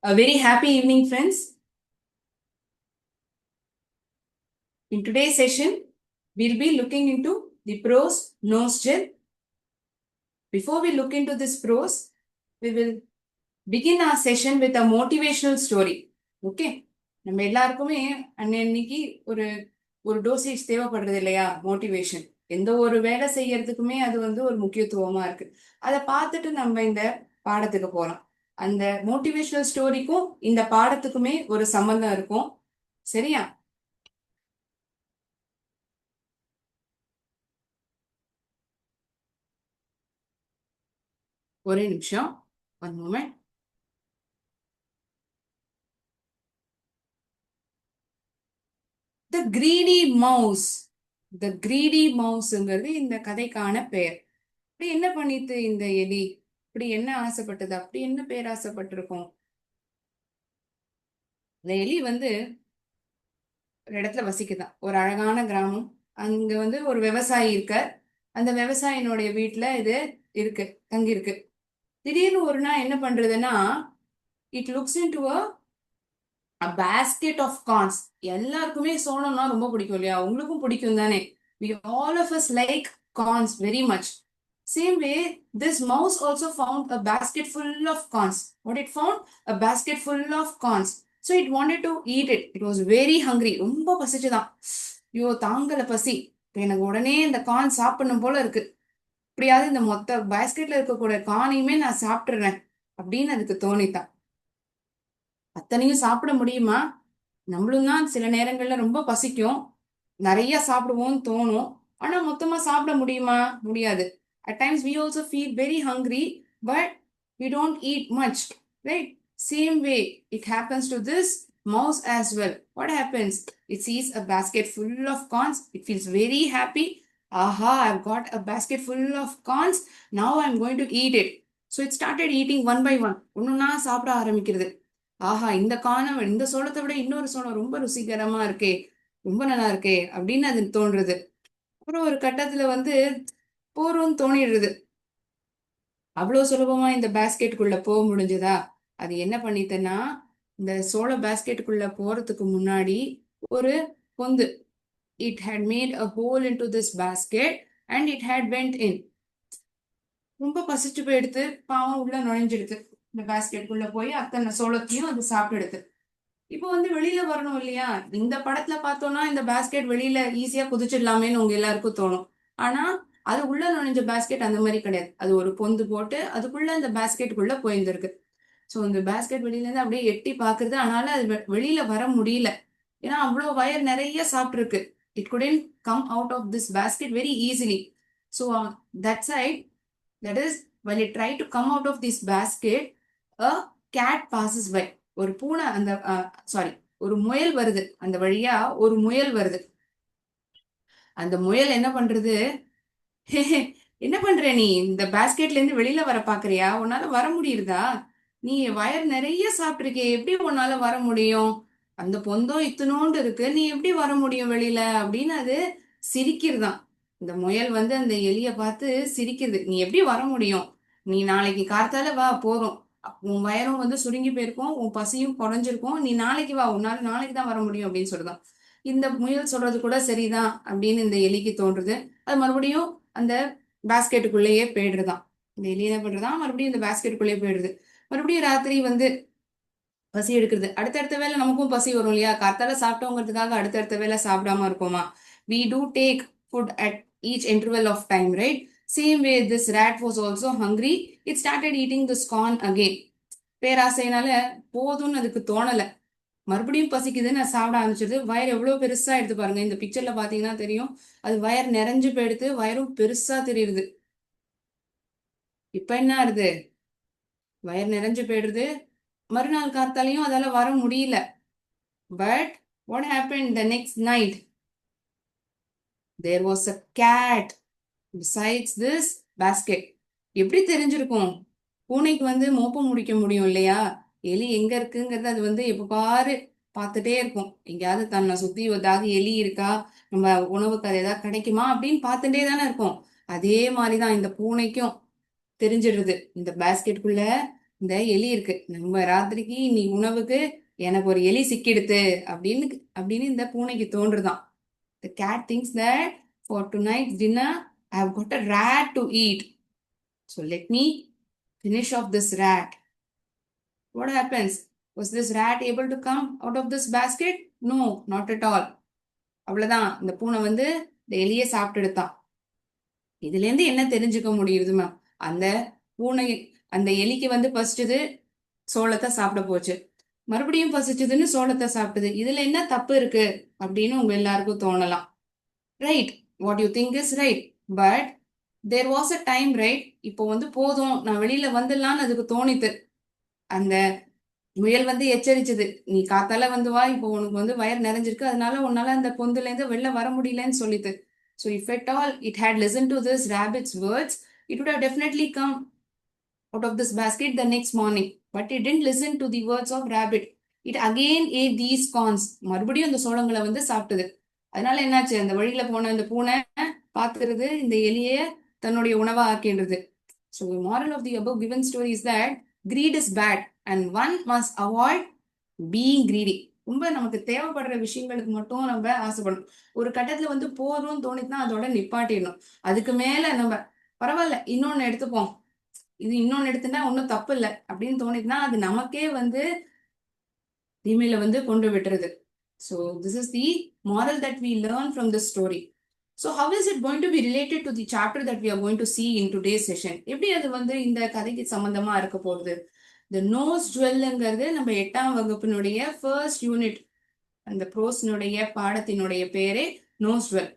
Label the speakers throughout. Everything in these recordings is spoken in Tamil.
Speaker 1: A very happy evening, friends. In today's session, we'll be looking into the prose nose gel. Before we look into this prose, we will begin our session with a motivational story. Okay? நம்ம எல்லாருக்குமே அன்னைக்கு ஒரு ஒரு டோசேஜ் தேவைப்படுறது இல்லையா? மோட்டிவேஷன். எந்த ஒரு வேலை செய்யறதுக்குமே அது ஒரு முக்கியத்துவமா இருக்கு. அதை பார்த்துட்டு நம்ம இந்த பாடத்துக்கு போறோம். அந்த மோட்டிவேஷனல் ஸ்டோரிக்கும் இந்த பாடத்துக்குமே ஒரு சம்பந்தம் இருக்கும். சரியா? ஒரே நிமிஷம். One moment. The greedy mouse. The greedy மவுஸ்ங்கிறது இந்த கதைக்கான பெயர். இப்படி என்ன பண்ணிட்டு இந்த எலி? இப்படி என்ன ஆசைப்பட்டது? அப்படி என்ன பேராசைப்பட்டிருக்கும்? இந்த எலி ஒரு இடத்துல வசிக்குதான். ஒரு அழகான கிராமம். அங்க ஒரு விவசாயி இருக்க. அந்த விவசாயினுடைய வீட்டுல இது இருக்கு, தங்கி இருக்கு. திடீர்னு ஒரு நாள் என்ன பண்றதுன்னா, it looks in to a basket of corns. எல்லாருக்குமே சோளம்னா ரொம்ப பிடிக்கும் இல்லையா? உங்களுக்கும் பிடிக்கும் தானே? We all of us like corns very much. Same way, this mouse also found a basket full of corns. What it found? A basket full of corns. So it wanted to eat it. It was very hungry. ரொம்ப பசிச்சுதான். ஐயோ தாங்கல பசி. எனக்கு உடனே இந்த கார்ன் சாப்பிடணும் போல இருக்கு. இப்படியாவது இந்த மொத்த பேஸ்கெட்ல இருக்கக்கூடிய கார்னையுமே நான் சாப்பிட்டுறேன் அப்படின்னு அதுக்கு தோணித்தான். அத்தனையும் சாப்பிட முடியுமா? நம்மளும் தான் சில நேரங்கள்ல ரொம்ப பசிக்கும், நிறைய சாப்பிடுவோம்னு தோணும். ஆனா மொத்தமா சாப்பிட முடியுமா? முடியாது. At times we also feel very hungry, but we don't eat much, right? Same way it happens to this mouse as well. What happens? It sees a basket full of corns. It feels very happy. Aha, I've got a basket full of corns. Now I'm going to eat it. So it started eating one by one. ஒன்னொன்னா சாப்பிட ஆரம்பிக்கிறது. ஆஹா, இந்த காணம் இந்த சோளத்தை விட இன்னொரு சோளம் ரொம்ப ருசிகரமா இருக்கே, ரொம்ப நல்லா இருக்கே அப்படின்னு அது தோன்றுறது. அப்புறம் ஒரு கட்டத்துல போறோம்னு தோணிடுறது. அவ்வளவு சுலபமா இந்த பேஸ்கெட்டுக்குள்ள போக முடிஞ்சதா? அது என்ன பண்ணித்தன்னா, இந்த சோள பேஸ்கெட்டுக்குள்ள போறதுக்கு முன்னாடி ஒரு பொந்து, it had made a hole in to this basket and it had went in. ரொம்ப பசிச்சு போயிடுத்து, பாவம் உள்ள நுழைஞ்சிடுது. இந்த பேஸ்கெட்டுக்குள்ள போய் அத்தனை சோளத்தையும் அது சாப்பிட்டு. இப்போ வெளியில வரணும் இல்லையா? இந்த படத்துல பார்த்தோம்னா இந்த பேஸ்கெட் வெளியில ஈஸியா குதிச்சிடலாமேன்னு உங்க எல்லாருக்கும் தோணும். ஆனா அது உள்ள நுழைஞ்ச பேஸ்கெட் அந்த மாதிரி கிடையாது. அது ஒரு பொந்து போட்டு அதுக்குள்ள இந்த பேஸ்கெட்டுக்குள்ள போயிருந்திருக்கு. ஸோ இந்த பேஸ்கெட் வெளியில இருந்து அப்படியே எட்டி பாக்குறது. ஆனால அது வெளியில வர முடியல. ஏன்னா அவ்வளவு வயர் நிறைய சாப்பிட்டு இருக்கு. It couldn't come out of this basket very easily. So that side, that is when it try to come out of this basket, a cat passes by. ஒரு பூனை அந்த சாரி, ஒரு முயல் வருது. அந்த வழியா ஒரு முயல் வருது. அந்த முயல் என்ன பண்றது? என்ன பண்ற நீ? இந்த பேஸ்கெட்ல இருந்து வெளியில வர பாக்குறியா? உன்னால வர முடியுதா? நீ வயர் நிறைய சாப்பிட்டிருக்கே, எப்படி உன்னால வர முடியும்? அந்த பொந்தோ இத்தனோண்டு இருக்கு, நீ எப்படி வர முடியும் வெளியில அப்படின்னு அது சிரிக்கிறதாம். இந்த முயல் அந்த எலிய பார்த்து சிரிக்குது. நீ எப்படி வர முடியும்? நீ நாளைக்கு கார்த்தால வா, போறோம். உன் வயரும் சுருங்கி போயிருக்கும், உன் பசியும் குறைஞ்சிருக்கும். நீ நாளைக்கு வா, உன்னால நாளைக்கு தான் வர முடியும் அப்படின்னு சொல்றதாம். இந்த முயல் சொல்றது கூட சரிதான் அப்படின்னு இந்த எலிக்கு தோன்றுது. அது மறுபடியும் அந்த பேஸ்கெட்டுக்குள்ளேயே போயிடுறதாம். இந்த எலி என்ன பண்றதாம், மறுபடியும் இந்த பேஸ்கெட்டுக்குள்ளேயே போயிடுது. மறுபடியும் ராத்திரி பசி எடுக்கிறது. அடுத்தடுத்த வேலை நமக்கும் பசி வரும் இல்லையா? காத்தால சாப்பிட்டோங்கிறதுக்காக அடுத்தடுத்த வேலை சாப்பிடாம இருக்கோமா? We do take food at each interval of time, right? Same way this rat was also hungry. It started eating this corn again. பேராசைனால போதும்னு அதுக்கு தோணல. மறுபடியும் பசிக்குதுன்னு நான் சாப்பிட ஆரம்பிச்சது. வயர் எவ்வளவு பெருசா எடுத்து பாருங்க. இந்த பிக்சர்ல பாத்தீங்கன்னா தெரியும். அது வயர் நிறைஞ்சு போயிடுது, வயரும் பெருசா தெரியுது. இப்ப என்ன ஆகுது? வயர் நிறைஞ்சு போயிடுது. மறுநாள் காத்தாலையும் அதால வர முடியல. But what happen the next night? There was a cat besides this basket. எப்படி தெரிஞ்சிருக்கும்? பூனைக்கு மோப்பம் முடிக்க முடியும் இல்லையா? எலி எங்க இருக்குங்கிறது அது எப்ப பாரு பார்த்துட்டே இருக்கும். எங்கேயாவது தன்னை சுத்தி ஏதாவது எலி இருக்கா, நம்ம உணவுக்கு அது ஏதாவது கிடைக்குமா அப்படின்னு பார்த்துட்டே தானே இருக்கும். அதே மாதிரிதான் இந்த பூனைக்கும் தெரிஞ்சிடுது. இந்த பேஸ்கெட்டுக்குள்ள இந்த எலி இருக்கு, நம்ம ராத்திரிக்கு நீ உணவுக்கு எனக்கு ஒரு எலி சிக்கிடுத்து அப்படின்னு அப்படின்னு இந்த பூனைக்கு தோன்றுதான். The cat thinks that for tonight's dinner I have got a rat to eat. So let me finish off this rat. What happens? Was this rat able to come out of this basket? No, not at all. அவ்வளவுதான், இந்த பூனை வந்து இந்த எலியை சாப்பிட்டு எடுத்தான். இதுல இருந்து என்ன தெரிஞ்சுக்க முடியுது மேம்? அந்த பூனை அந்த எலிக்கு வந்து பசிச்சது, சோளத்தை சாப்பிட போச்சு, மறுபடியும் பசிச்சதுன்னு சோளத்தை சாப்பிட்டது. இதுல என்ன தப்பு இருக்கு அப்படின்னு உங்க எல்லாருக்கும் தோணலாம். Right, what you think is right. But there was a time, right? இப்போ வந்து போதும், நான் வெளியில வந்துடலான்னு அதுக்கு தோணித்து. அந்த முயல் வந்து எச்சரிச்சது, நீ காத்தால வந்து வா, இப்போ உனக்கு வந்து வயர் நிறைஞ்சிருக்கு, அதனால உன்னால அந்த பொந்துல இருந்து வெளில வர முடியலன்னு சொல்லிட்டு. So if at all it had listened to this rabbit's words, it would have definitely come out of this basket the next morning. But it didn't listen to the words of rabbit. It again ate these corns. மறுபடியும் அந்த சோளங்களை வந்து சாப்பிட்டது. அதனால என்னாச்சு, அந்த வழியில போன அந்த பூனை பாத்துறது இந்த எலிய தன்னுடைய உணவா ஆக்கின்றது. So the moral of the above given story is that greed is bad and one must avoid being greedy. ரொம்ப நமக்கு தேவைப்படுற விஷயங்களுக்கு மட்டும் நம்ம ஆசைப்படணும். ஒரு கட்டத்துல வந்து போதும்னு தோணிச்சுன்னா அதோட நிப்பாட்டிடணும். அதுக்கு மேல நம்ம பரவாயில்ல இன்னொன்னு எடுத்துப்போம், இது இன்னொன்னு எடுத்துட்டா ஒன்னும் தப்பு இல்லை அப்படின்னு தோணிச்சுன்னா அது நமக்கே வந்து தீமையில வந்து கொண்டு விட்டுருது. So this is the moral that we learn from this story. So how is it going to be related to the chapter that we are going to see in today's session? எப்படி அது வந்து இந்த கதைக்கு சம்பந்தமா இருக்க போகுது? The nose jewelங்கிறது நம்ம 8ஆம் வகுப்பினுடைய ஃபர்ஸ்ட் யூனிட், அந்த ப்ரோஸ்னுடைய பாடத்தினுடைய பேரே நோஸ் ஜுவல்.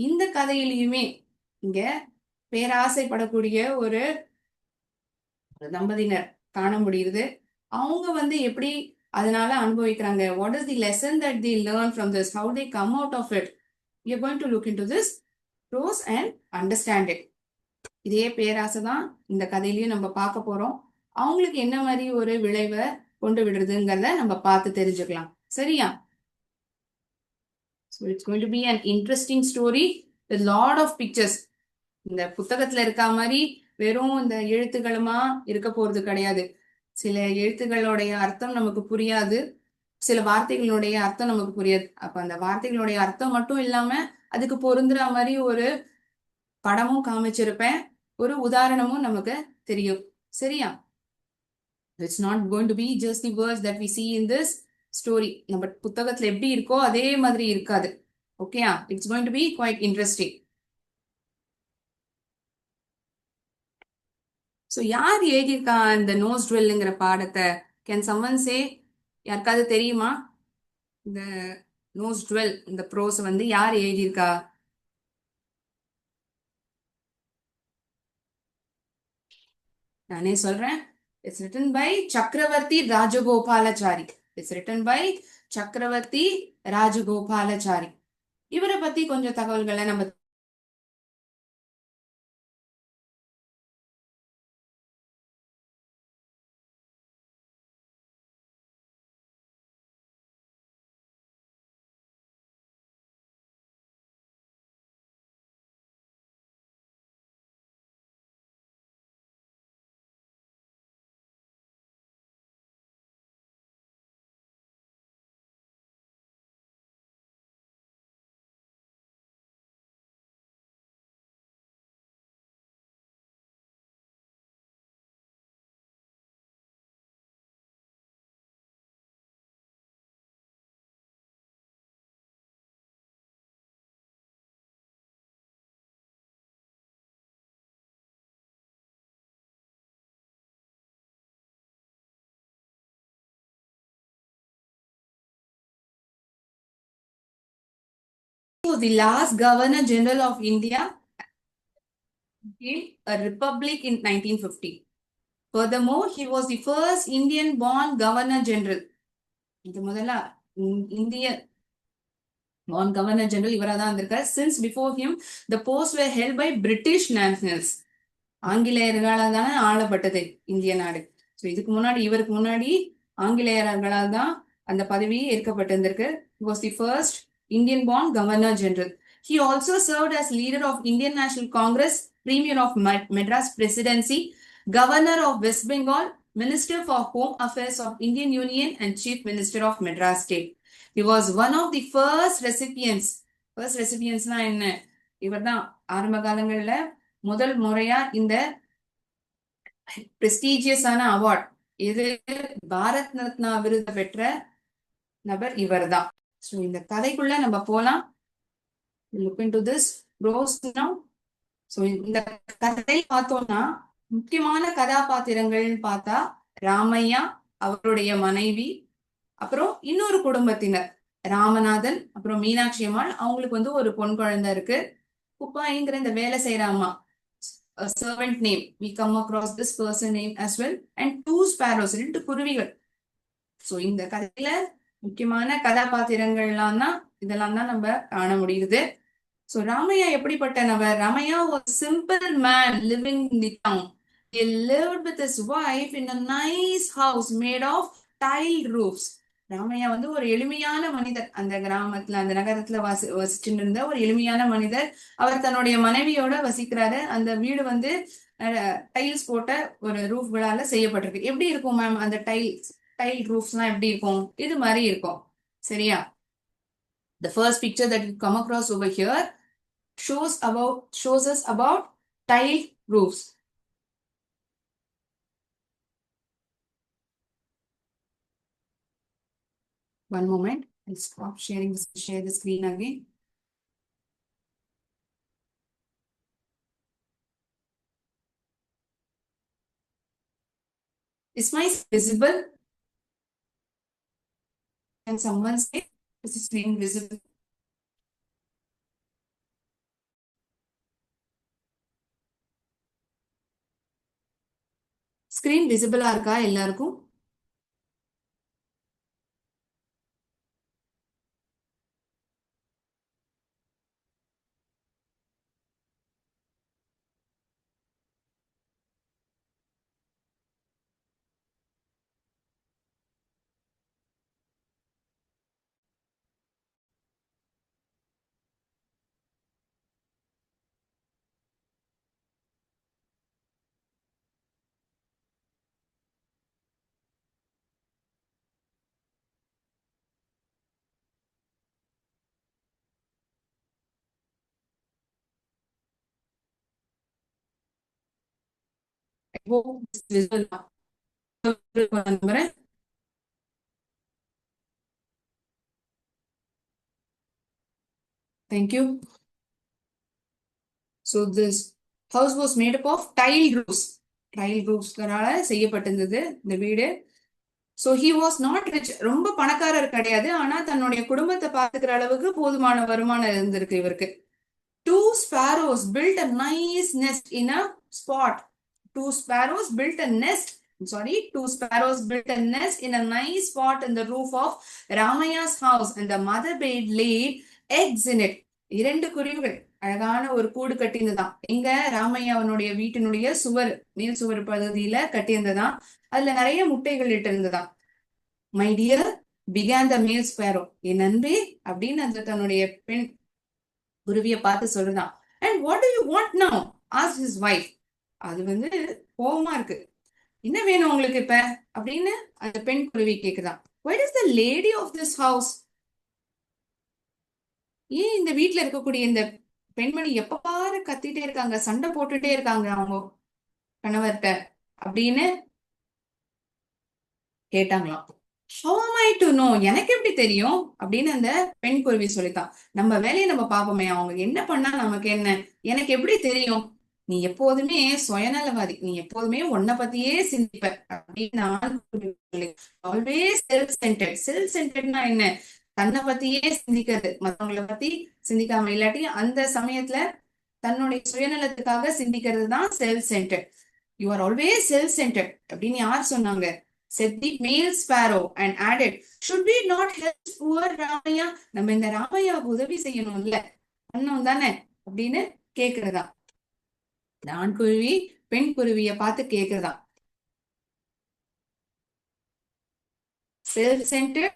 Speaker 1: இந்த கதையிலையுமே இங்க பேராசைப்படக்கூடிய ஒரு தம்பதியினர் காண முடியுது. அவங்க வந்து எப்படி அதனால அனுபவிக்கிறாங்க? What is the lesson that the learn from this? How they come out of it? We are going to look into this prose and understand it. இதே பேராசை தான் இந்த கதையிலயும் நம்ம பார்க்க போறோம். அவங்களுக்கு என்ன மாதிரி ஒரு விளைவை கொண்டு விடுறதுங்கிறத நம்ம பார்த்து தெரிஞ்சுக்கலாம். சரியா? So it's going to be an interesting story with lot of pictures. இந்த புத்தகத்துல இருக்க மாதிரி வெறும் இந்த எழுத்துக்களுமா இருக்க போறது கிடையாது. சில எழுத்துக்களுடைய அர்த்தம் நமக்கு புரியாது, சில வார்த்தைகளுடைய அர்த்தம் நமக்கு புரியாது. அப்ப அந்த வார்த்தைகளுடைய அர்த்தம் மட்டும் இல்லாம அதுக்கு பொருந்துற மாதிரி ஒரு படமும் காமிச்சிருப்பேன், ஒரு உதாரணமும் நமக்கு தெரியும். சரியா? It's not going to be just the words that we see in this story. நம்ம புத்தகத்துல எப்படி இருக்கோ அதே மாதிரி இருக்காது. ஓகேயா? It's going to be quite interesting. So யார் எழுதியிருக்கா இந்த நோஸ் ட்வெல்லுங்கிற பாடத்தை? Can someone say? யாருக்காவது தெரியுமா இந்த நோஸ் ட்வெல் இந்த ப்ரோஸ் வந்து யார் எழுதியிருக்கா? நானே சொல்றேன். It's written by சக்கரவர்த்தி ராஜகோபாலாச்சாரி. It's written by சக்கரவர்த்தி ராஜகோபாலாச்சாரி. இவரை பத்தி கொஞ்சம் தகவல்களை நம்ம the last Governor General of India became a republic in 1950. Furthermore, he was the first Indian-born Governor General. இது முதல்ல இந்திய born Governor General இவரா தான் இருந்திருக்காரு. Since before him, the posts were held by British nationals. ஆங்கிலேயர்களால் தானே ஆளப்பட்டது இந்திய நாடு. ஸோ இதுக்கு முன்னாடி, இவருக்கு முன்னாடி ஆங்கிலேயர்களால் தான் அந்த பதவி ஏற்கப்பட்டிருந்திருக்கு. He was the first Indian-born Governor General. He also served as leader of Indian National Congress, Premier of Madras Presidency, Governor of West Bengal, Minister for Home Affairs of Indian Union and Chief Minister of Madras State. He was one of the first recipients. First recipients na என்ன? இவர்தான் ஆரம்ப காலங்கள்ல முதல் முறையா இந்த பிரஸ்டீஜியஸான அவார்ட், இது பாரத் ரத்னா விருது பெற்ற நபர் இவர்தான். சோ இந்த கதைக்குள்ள நம்ம போலாம். Look into this bros now. So இந்த கதை பார்த்தோம்னா முக்கியமான கதாபாத்திரங்கள்னு பார்த்தா ராமையா, அவருடைய மனைவி, அப்புறம் இன்னொரு குடும்பத்தினர் ராமநாதன், அப்புறம் மீனாட்சி அம்மாள், அவங்களுக்கு வந்து ஒரு பொன் குழந்தை இருக்கு. குப்பாயிங்கிற இந்த வேலை செய்யற அம்மா, a servant name, we come across this person name as well, and two sparrows, 2 குருவிகள். சோ இந்த கதையில முக்கியமான கதாபாத்திரங்கள்லாம் தான் இதெல்லாம் தான் நம்ம காண முடியுது. சோ ராமையா எப்படிப்பட்ட நபர்? Ramaiah was simple man living in the town. He lived with his wife in a nice house made of tiled roofs. Ramaiah வந்து ஒரு எளிமையான மனிதர். அந்த கிராமத்துல, அந்த நகரத்துல வசிச்சுட்டு இருந்த ஒரு எளிமையான மனிதர். அவர் தன்னுடைய மனைவியோட வசிக்கிறாரு. அந்த வீடு வந்து டைல்ஸ் போட்ட ஒரு ரூஃப்களால செய்யப்பட்டிருக்கு. எப்படி இருக்கும் மேம் அந்த டைல் ரூஃப்ஸ் எல்லாம் எப்படி இருக்கும்? இது மாதிரி இருக்கும். சரியா? The first picture that you come across over here shows us about tile roofs. One moment, I'll stop sharing this, share the screen again. Is my visible? Can someone say is the screen visible? Screen visible இருக்கா எல்லாருக்கும்? I hope it's visible now. Thank you. So this house was made up of tile roofs. Tile roofs செய்யப்பட்டிருந்தது இந்த வீடு. So he was not rich. ரொம்ப பணக்காரர் கிடையாது. ஆனா தன்னுடைய குடும்பத்தை பார்த்துக்கிற அளவுக்கு போதுமான வருமானம் இருந்திருக்கு இவருக்கு. Two sparrows built a nice nest in a spot. Two sparrows built a nest in a nice spot in the roof of Ramaya's house, and the mother bird laid eggs in it. 2 குருவிகள் அழகான ஒரு கூடு கட்டியிருந்ததாம். எங்க? ராமையாவனுடைய வீட்டினுடைய மேல் சுவர் பகுதியில கட்டியிருந்ததாம். அதுல நிறைய முட்டைகள் இட்டு இருந்ததாம். My dear began the male sparrow. என் நண்பே அப்படின்னு அந்த தன்னுடைய பெண் குருவியை பார்த்து சொல்லுதான். And what do you want now? asked his wife. அது வந்து கோவமா இருக்கு. என்ன வேணும் உங்களுக்கு இப்ப அப்படின்னு அந்த பெண் குருவி கேக்குதான். Why does the lady of this house? ஏன் இந்த வீட்டுல இருக்கக்கூடிய இந்த பெண்மணி எப்ப பாரு கத்திட்டே இருக்காங்க, சண்டை போட்டுட்டே இருக்காங்க அவங்க கணவர்கிட்ட அப்படின்னு கேட்டாங்களாம். How am I to know? எனக்கு எப்படி தெரியும் அப்படின்னு அந்த பெண் குருவி சொல்லித்தான். நம்ம வேலையை நம்ம பார்ப்போமே, அவங்க என்ன பண்ணா நமக்கு என்ன, எனக்கு எப்படி தெரியும்? நீ எப்போதுமே சுயநலவாதி, நீ எப்போதுமே உன்னை பத்தியே சிந்திப்ப அப்படின்னு ஆல்வேஸ் செல்ஃப் சென்டர்ட். செல்ஃப் சென்டர்ட்னா என்ன? தன்னை பத்தியே சிந்திக்கிறது, மற்றவங்களை பத்தி சிந்திக்காம, இல்லாட்டி அந்த சமயத்துல தன்னுடைய சுயநலத்துக்காக சிந்திக்கிறது தான் self centred. You are always self centred அப்படின்னு யார் சொன்னாங்க? said the male sparrow and added, should we not help poor Ramaiah? நம்ம இந்த ராமையாவுக்கு உதவி செய்யணும்ல, பண்ணோம் தானே அப்படின்னு கேக்குறதா. ஆண் குருவி பெண் குருவிய பார்த்து கேக்குறதா. Self-centered.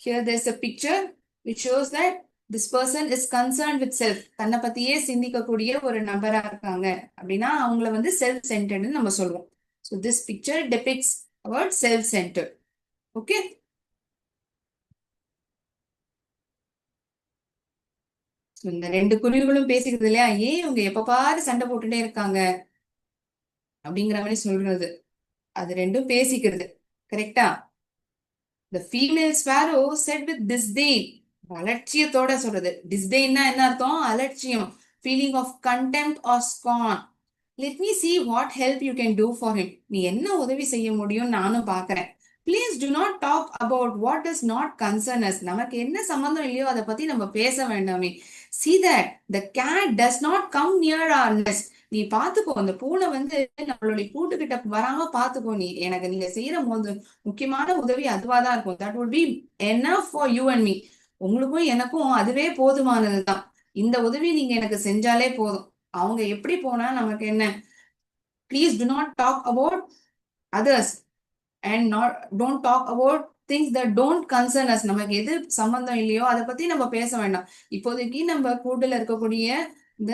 Speaker 1: Here there's a picture which shows that this person is concerned with self. தன்னை பத்தியே சிந்திக்கக்கூடிய ஒரு நபரா இருக்காங்க அப்படின்னா அவங்கள வந்து செல்ஃப் சென்டர்ட்னு நம்ம சொல்லுவோம். So this picture depicts about self-centered. Okay. இந்த ரெண்டு குருவிகளும் பேசிக்கிறது இல்லையா, ஏன் இவங்க எப்ப பாரு சண்டை போட்டுட்டே இருக்காங்க அப்படிங்கிற மாதிரி சொல்றது. அது ரெண்டும் பேசிக்கிறது. கரெக்டா? The female sparrow said with disdain. அலட்சியத்தோட சொல்றது. டிஸ்டெயின்னா என்ன அர்த்தம்? அலட்சியம். Feeling of contempt or scorn. Let me see what help you can do for him. நீ என்ன உதவி செய்ய முடியும் நானும் பாக்குறேன். Please do not talk about what does not concern us. நமக்கு என்ன சம்பந்தம் இல்லையோ அதை பத்தி நம்ம பேச வேண்டாமே. See that the cat does not come near our nest. நீ பாத்துக்கோ, அந்த பூனை வந்து நம்மளுடைய கூட்டுக்கிட்ட வராம பாத்துக்கோ. எனக்கு நீங்க செய்யற போது முக்கியமான உதவி அதுவாதான் இருக்கும். That would be enough for you and me. உங்களுக்கும் எனக்கும் அதுவே போதுமானதுதான். இந்த உதவி நீங்க எனக்கு செஞ்சாலே போதும். அவங்க எப்படி போனா நமக்கு என்ன? Please do not talk about others and don't talk about things that don't concern us. நமக்கு எது சம்பந்தம் இல்லையோ அதை பத்தி நம்ம பேச வேண்டாம். இப்போதைக்கு நம்ம கூட்டுல இருக்கக்கூடிய இந்த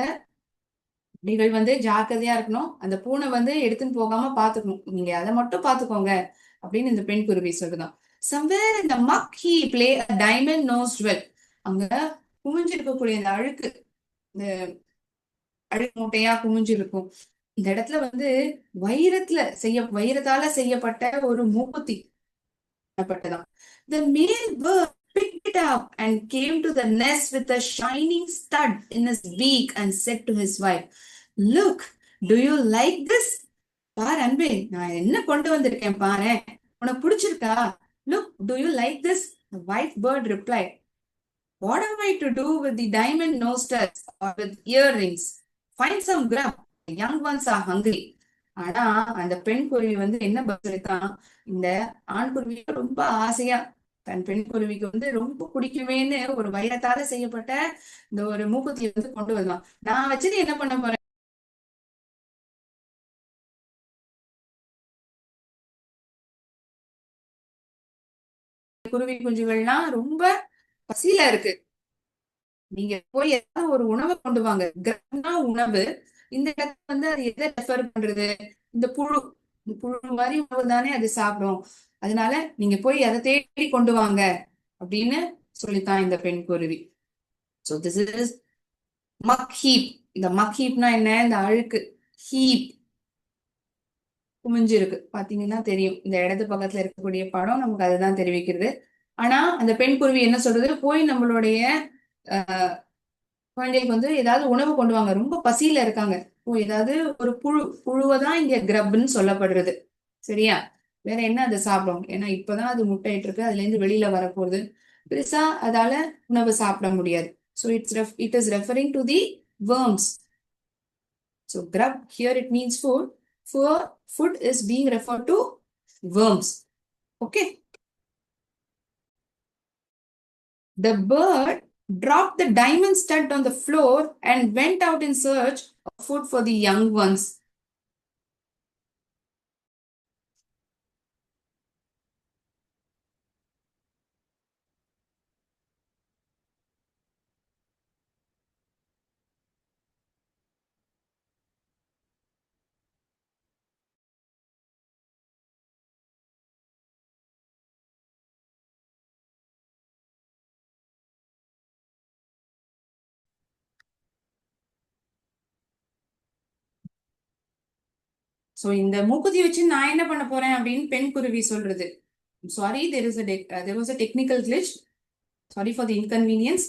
Speaker 1: நீங்கள் வந்து ஜாக்கிரதையா இருக்கணும். அந்த பூனை வந்து எடுத்துன்னு போகாம பாத்துக்கணும். நீங்க அதை மட்டும் பாத்துக்கோங்க அப்படின்னு இந்த பெண் குருவி சொல்லுதான். Somewhere in the muck heap lay a diamond nosed well. அங்க குமிஞ்சிருக்கக்கூடிய இந்த அழுக்கு, இந்த அழுக்கு மூட்டையா குமிஞ்சிருக்கும். இந்த இடத்துல வந்து வைரத்தால செய்யப்பட்ட ஒரு மூக்குத்தி பட்டதாம். The male bird picked it up and came to the nest with a shining stud in his beak and said to his wife, "Look, do you like this?" பாரு அன்பே, நான் என்ன கொண்டு வந்திருக்கேன் பாரு, உனக்கு பிடிச்சிருக்கா? Look, do you like this? The white bird replied, "What am I to do with the diamond nose studs or with earrings? Find some grub. The young ones are hungry." ஆனா அந்த பெண் குருவி வந்து என்ன பதிலுதான், இந்த ஆண் குருவி ரொம்ப ஆசையா தன் பெண் குருவிக்கு வந்து ரொம்ப பிடிக்குமேன்னு ஒரு வைரத்தால செய்யப்பட்ட இந்த ஒரு மூக்குத்தியை வந்து கொண்டு வருவான். நான் வச்சது என்ன பண்ண போறேன்? குருவி குஞ்சுகள்லாம் ரொம்ப பசியில இருக்கு. நீங்க போய் ஏதாவது ஒரு உணவை கொண்டு வாங்க. கிரகம்னா உணவு. இந்த இடத்துல வந்து அது எதை ரெஃபர் பண்றது? இந்த புழு. இந்த புழு மாதிரி உணவு தானே அது சாப்பிடும். அதனால நீங்க போய் அதை தேடி கொண்டு வாங்க அப்படின்னு சொல்லித்தான் இந்த பெண் குருவி. So this is mug heap. இந்த மக் ஹீப்னா என்ன? இந்த அழுக்கு. ஹீப் குமிஞ்சு இருக்கு. பாத்தீங்கன்னா தெரியும். இந்த இடது பக்கத்துல இருக்கக்கூடிய படம் நமக்கு அதுதான் தெரிவிக்கிறது. ஆனா அந்த பெண் குருவி என்ன சொல்றது? போய் நம்மளுடைய குழந்தைகளுக்கு வந்து ஏதாவது உணவு கொண்டு வாங்க, ரொம்ப பசியில இருக்காங்க. ஏதாவது ஒரு புழுவைதான் இங்க கிரப்னு சொல்லப்படுறது. சரியா? வேற என்ன அதை சாப்பிடும்? ஏன்னா இப்பதான் அது முட்டையிட்டு இருக்கு, அதுல இருந்து வெளியில வரப்போகுது. பெருசா அதால உணவு சாப்பிட முடியாது. So it is referring to the worms. So grub here it means food. For food is being referred to worms. Okay. The bird dropped the diamond stud on the floor and went out in search of food for the young ones. So இந்த மூக்குத்தி வச்சு நான் என்ன பண்ண போறேன் அப்படின்னு பெண் குருவி சொல்றது. Sorry, there was a technical glitch. Sorry for the inconvenience.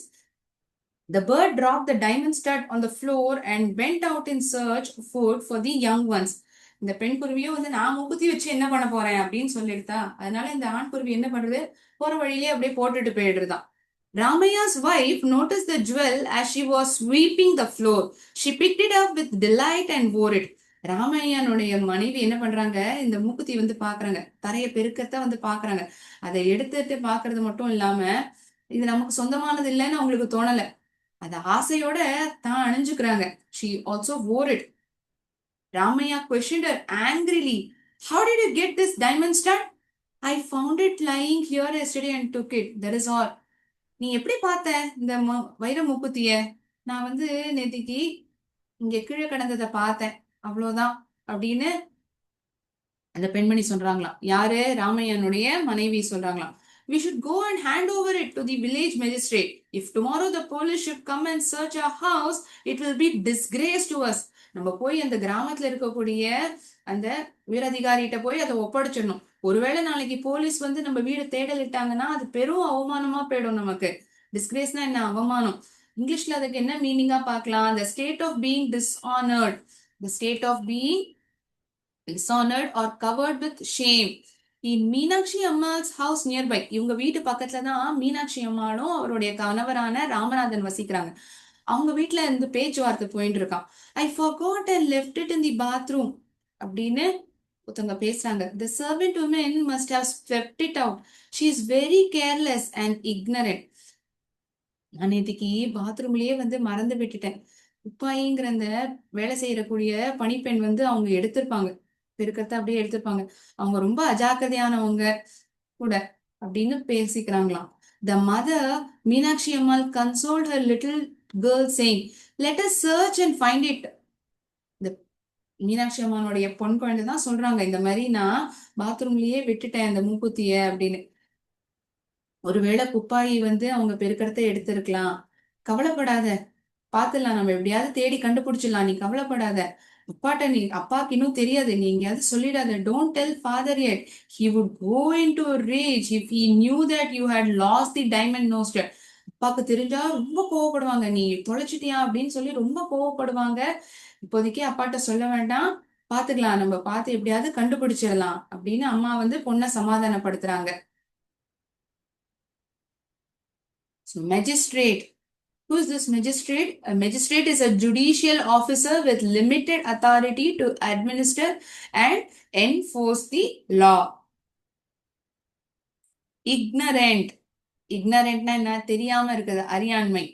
Speaker 1: The bird dropped the diamond stud on the floor and went out in search of food for the young ones. இந்த பெண் குருவியும் வந்து நான் மூக்குத்தி வச்சு என்ன பண்ண போறேன் அப்படின்னு சொல்லிடுதா. அதனால இந்த ஆண் குருவி என்ன பண்றது? போற வழியிலே அப்படியே போட்டுட்டு போயிடுறதான். Ramaya's wife noticed the jewel as she was sweeping the floor. She picked it up with delight and wore it. ராமையானுடைய மனைவி என்ன பண்றாங்க? இந்த மூக்குத்தி வந்து பாக்குறாங்க, தரைய பெருக்கத்தை வந்து பாக்குறாங்க. அதை எடுத்துட்டு பாக்குறது மட்டும் இல்லாம இது நமக்கு சொந்தமானது இல்லைன்னு அவங்களுக்கு தோணல. அத ஆசையோட தான் அணிஞ்சுக்கிறாங்க. She also wore it. Ramaya questioned her angrily. "How did you get this diamond stud?" "I found it lying here yesterday and took it. That is all." நீ எப்படி பார்த்த இந்த வைர மூக்குத்திய? நான் வந்து நேத்திக்கு இங்க கீழே கிடந்ததை பார்த்தேன், அவ்வளவுதான் அப்படின்னு அந்த பெண்மணி சொல்றாங்களாம், யாரு? ராமையனுடைய மனைவி சொல்றாங்களாம், we should go and hand over it to the village magistrate. If tomorrow the police should come and search our house, it will be disgrace to us. நம்ம போய் அந்த கிராமத்துல இருக்கக்கூடிய அந்த உயரதிகாரிகிட்ட போய் அதை ஒப்படைச்சிடணும். ஒருவேளை நாளைக்கு போலீஸ் வந்து நம்ம வீடு தேடலிட்டாங்கன்னா அது பெரும் அவமானமா போயிடும் நமக்கு. டிஸ்கிரேஸ்னா என்ன? அவமானம். இங்கிலீஷ்ல அதுக்கு என்ன மீனிங்கா பார்க்கலாம்? the state of being dishonored, the state of being dishonored or covered with shame. In Meenakshi Ammal's house nearby, இவங்க வீட்டு பக்கத்துல தான் மீனாட்சி அம்மாளும் அவருடைய கணவரான ராமநாதன் வசிக்கிறாங்க. அவங்க வீட்டுல இருந்து பேச்சுவார்த்தை போயிட்டு இருக்கான். ஐ forgot and left it in the bathroom அப்படின்னு ஒருத்தவங்க பேசுறாங்க. The servant woman must have swept it out. She is very careless and ignorant. நான் நேற்றுக்கு பாத்ரூம்லயே வந்து மறந்து விட்டுட்டேன். உப்பாயிங்கிற அந்த வேலை செய்யறக்கூடிய பணிப்பெண் வந்து அவங்க எடுத்திருப்பாங்க, பெருக்கத்தை அப்படியே எடுத்திருப்பாங்க. அவங்க ரொம்ப அஜாக்கிரதையானவங்க கூட அப்படின்னு பேசிக்கிறாங்களாம். The mother, Meenakshi Ammal, consoled her little girl saying, let us search and find it. இந்த மீனாட்சி அம்மானுடைய பொன் குழந்தை தான் சொல்றாங்க, இந்த மாதிரி நான் பாத்ரூம்லயே விட்டுட்டேன் அந்த மூக்குத்திய அப்படின்னு. ஒருவேளை குப்பாயி வந்து அவங்க பெருக்கத்தை எடுத்திருக்கலாம். கவலைப்படாத, பாத்துடலாம், நம்ம எப்படியாவது தேடி கண்டுபிடிச்சிடலாம், நீ கவலைப்படாத. அப்பாக்கு இன்னும் தெரியாது, நீ எங்கேயாவது சொல்லிடாத. Don't tell father yet. He would go into a rage if he knew that you had lost the diamond nose. அப்பாக்கு தெரிஞ்சா ரொம்ப கோவப்படுவாங்க, நீ தொலைச்சிட்டியா அப்படின்னு சொல்லி ரொம்ப கோவப்படுவாங்க. இப்போதைக்கு அப்பாட்ட சொல்ல வேண்டாம், பாத்துக்கலாம், நம்ம பார்த்து எப்படியாவது கண்டுபிடிச்சிடலாம் அப்படின்னு அம்மா வந்து பொண்ணை சமாதானப்படுத்துறாங்க. So magistrate. Who is this magistrate? A magistrate is a judicial officer with limited authority to administer and enforce the law. Ignorant. Ignorant na enna? தெரியாம இருக்குது, அறியாண்மை.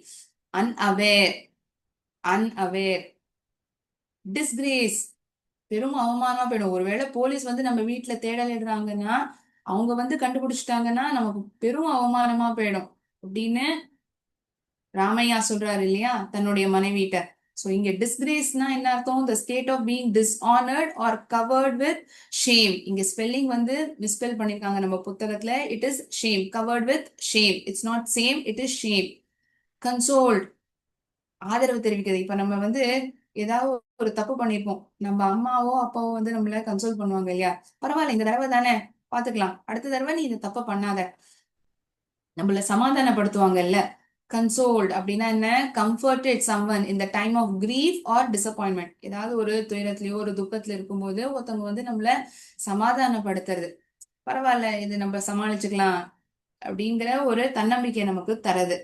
Speaker 1: Unaware. Unaware. Disgrace. பெரும் அவமானமா போயிடும். ஒருவேளை போலீஸ் வந்து நம்ம வீட்டுல தேடலிடுறாங்கன்னா, அவங்க வந்து கண்டுபிடிச்சிட்டாங்கன்னா நமக்கு பெரும் அவமானமா போயிடும் அப்படின்னு ராமையா சொல்றாரு இல்லையா தன்னுடைய மனைவிட்ட. சோ இங்க டிஸ்கிரேஸ்னா என்ன அர்த்தம்? the state of being dishonored or covered with shame. இங்க ஸ்பெல்லிங் வந்து மிஸ்பெல் பண்ணிருக்காங்க நம்ம புத்தகத்துல. it is shame, covered with shame. it's not same, it is shame. consoled, ஆதரவு தெரிவிக்கிறது. இப்ப நம்ம வந்து ஏதாவது ஒரு தப்பு பண்ணிருப்போம், நம்ம அம்மாவோ அப்பாவோ வந்து நம்மள கன்சோல் பண்ணுவாங்க இல்லையா, பரவாயில்ல இந்த தடவை தானே பாத்துக்கலாம், அடுத்த தடவை நீ இந்த தப்ப பண்ணாத, நம்மள சமாதானப்படுத்துவாங்கல்ல. கன்சோல்ட் அப்படின்னா என்ன? Comforted someone in the time of grief or disappointment. ஏதாவது ஒரு துயரத்திலயோ ஒரு துக்கத்துல இருக்கும்போது ஒருத்தவங்க வந்து நம்மள சமாதானப்படுத்துறது, பரவாயில்ல இது நம்ம சமாளிச்சுக்கலாம் அப்படிங்கிற ஒரு தன்னம்பிக்கை நமக்கு தரது.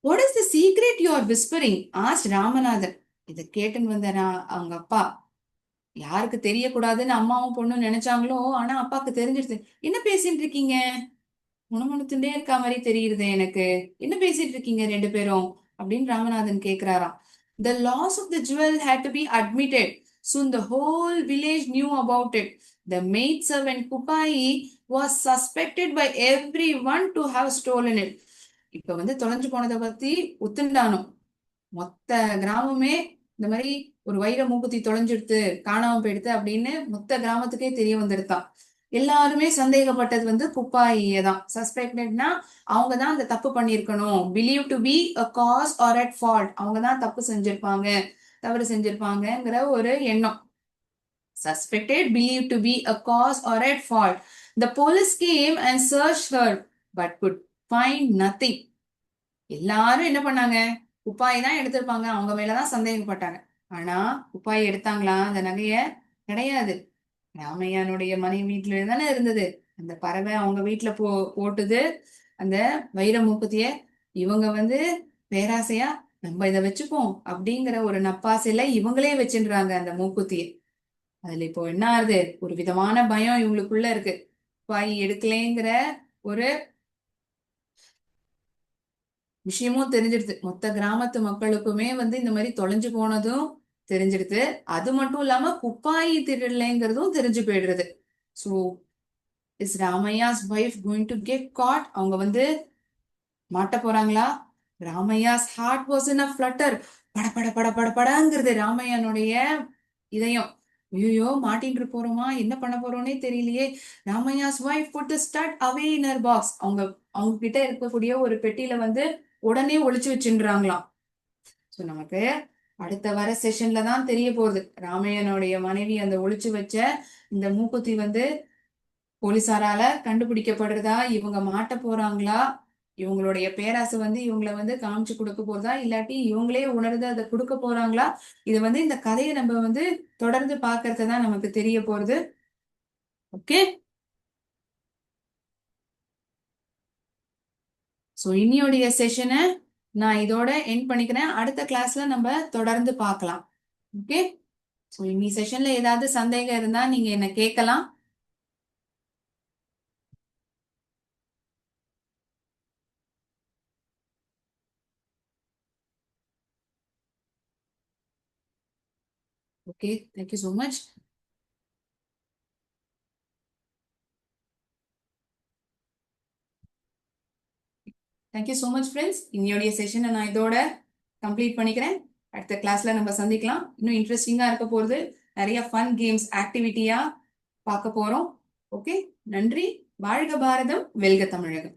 Speaker 1: What is the secret you are whispering? asked Ramanathan. இதை கேட்டுன்னு வந்த அவங்க அப்பா, யாருக்கு தெரியக்கூடாதுன்னு அம்மாவும் பொண்ணும் நினைச்சாங்களோ, ஆனா அப்பாவுக்கு தெரிஞ்சிருது. என்ன பேசிட்டு இருக்கீங்க? முணுமுணுத்துட்டே இருக்கா மாதிரி தெரியுது எனக்கு, என்ன பேசிட்டு இருக்கீங்க ரெண்டு பேரும் அப்படின்னு Ramanathan கேக்குறாராம். The loss of the jewel had to be admitted. Soon the whole village knew about it. The maid servant Kupai was suspected by everyone to have stolen it. இப்ப வந்து தொலைஞ்சு போனதை பத்தி ஒத்துண்டானோ, மொத்த கிராமமே இந்த மாதிரி ஒரு வைர மூக்குத்தி தொலைஞ்சிடுத்து, காணாம போயிடுத்து அப்படின்னு மொத்த கிராமத்துக்கே தெரிய வந்துருத்தான். எல்லாருமே சந்தேகப்பட்டது வந்து குப்பாயியே தான். சஸ்பெக்டட்னா அவங்க தான் அந்த தப்பு பண்ணிருக்கணும். Believe to be a cause or at fault, அவங்க தான் தப்பு செஞ்சிருப்பாங்க, தவறு செஞ்சிருப்பாங்கங்கிற ஒரு எண்ணம். Suspected, believe to be a cause or at fault. The police came and searched her but could find nothing. எல்லாரும் என்ன பண்ணாங்க? குப்பாய் தான் எடுத்திருப்பாங்க, அவங்க மேலதான் சந்தேகப்பட்டாங்க. ஆனா குப்பாய் எடுத்தாங்களா அந்த நகைய? கிடையாது. ராமையானுடைய மனைவி வீட்டுல தானே இருந்தது. அந்த பறவை அவங்க வீட்டுல போட்டுது அந்த வைர மூக்குத்திய. இவங்க வந்து பேராசையா நம்ம இதை வச்சுப்போம் அப்படிங்கிற ஒரு நப்பாசையில இவங்களே வச்சுன்றாங்க அந்த மூக்குத்திய. அதுல இப்போ என்ன ஆகுது? ஒரு விதமான பயம் இவங்களுக்குள்ள இருக்கு. பாய் எடுக்கலேங்கிற ஒரு விஷயமும் தெரிஞ்சிடுது. மொத்த கிராமத்து மக்களுக்குமே வந்து இந்த மாதிரி தொலைஞ்சு போனதும் தெரிஞ்சிடுது. அது மட்டும் இல்லாம குப்பாயி திருடலைங்கிறதும் தெரிஞ்சு போயிடுறது. So is Ramaiah's wife going to get caught? அவங்க வந்து மாட்ட போறாங்களா? Ramaiah's heart was in a flutter. பட பட பட பட படங்கிறது ராமையானுடைய இதயம். ஐயோ மாட்டின்று போறோமா, என்ன பண்ண போறோம்னே தெரியலையே. Ramaiah's wife put the stud away in her box. அவங்க அவங்க கிட்ட இருக்கக்கூடிய ஒரு பெட்டியில வந்து உடனே ஒளிச்சு வச்சுன்றாங்களாம். ஸோ நமக்கு அடுத்த வர செஷன்ல தான் தெரிய போகுது ராமையனுடைய மனைவி அந்த ஒளிச்சு வச்ச இந்த மூக்குத்தி வந்து போலீசாரால கண்டுபிடிக்கப்படுறதா, இவங்க மாட்ட போறாங்களா, இவங்களுடைய பேராசை வந்து இவங்கள வந்து காமிச்சு கொடுக்க போறதா, இல்லாட்டி இவங்களே உணர்ந்து அதை கொடுக்க போறாங்களா, இது வந்து இந்த கதையை நம்ம வந்து தொடர்ந்து பாக்குறது தான் நமக்கு தெரிய போறது. ஓகே, ஸோ இன்னியோடைய செஷனை நான் இதோட எண்ட் பண்ணிக்கிறேன். அடுத்த கிளாஸ்ல நம்ம தொடர்ந்து பார்க்கலாம். ஓகே, ஸோ இன்னி செஷன்ல ஏதாவது சந்தேகம் இருந்தா நீங்க என்ன கேட்கலாம். Okay, thank you so much. Thank you so much friends. இன்னையோடைய செஷனை நான் இதோட கம்ப்ளீட் பண்ணிக்கிறேன். அடுத்த கிளாஸ்ல நம்ம சந்திக்கலாம். இன்னும் இன்ட்ரெஸ்டிங்கா இருக்க போகுது. நிறைய ஃபன் கேம்ஸ் ஆக்டிவிட்டியா பார்க்க போறோம். ஓகே, நன்றி. வாழ்க பாரதம், வெல்க தமிழகம்.